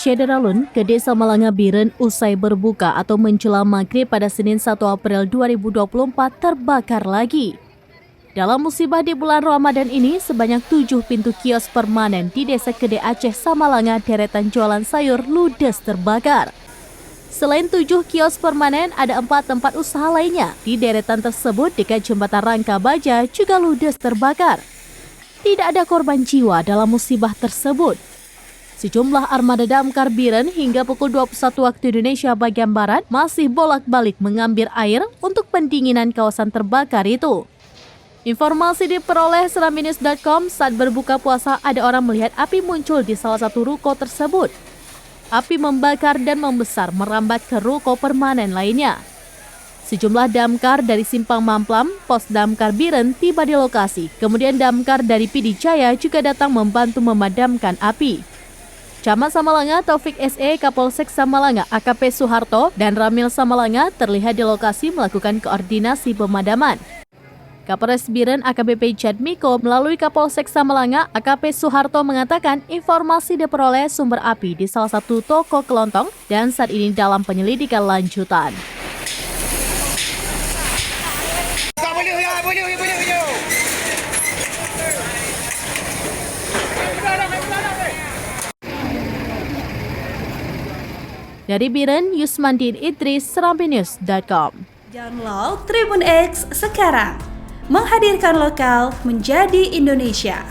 Cederalun ke Desa Malanga Biren usai berbuka atau menjelang maghrib pada Senin 1 April 2024 terbakar lagi. Dalam musibah di bulan Ramadan ini, sebanyak 7 pintu kios permanen di Desa Kede Aceh Samalanga deretan jualan sayur ludes terbakar. Selain 7 kios permanen, ada 4 tempat usaha lainnya di deretan tersebut dekat jembatan Rangka Baja juga ludes terbakar. Tidak ada korban jiwa dalam musibah tersebut. Sejumlah armada damkar Biren hingga pukul 21 waktu Indonesia bagian Barat masih bolak-balik mengambil air untuk pendinginan kawasan terbakar itu. Informasi diperoleh seramnews.com saat berbuka puasa ada orang melihat api muncul di salah satu ruko tersebut. Api membakar dan membesar merambat ke ruko permanen lainnya. Sejumlah damkar dari Simpang Mamplam, Pos Damkar Biren tiba di lokasi. Kemudian damkar dari PD Jaya juga datang membantu memadamkan api. Camat Samalanga Taufik SE, Kapolsek Samalanga AKP Suharto, dan Ramil Samalanga terlihat di lokasi melakukan koordinasi pemadaman. Kapolres Biren AKBP Jadmiko melalui Kapolsek Samalanga AKP Suharto mengatakan informasi diperoleh sumber api di salah satu toko kelontong dan saat ini dalam penyelidikan lanjutan. Dari Biren, Yusmandin Idris, seramnews.com. Download Tribun X sekarang, menghadirkan lokal menjadi Indonesia.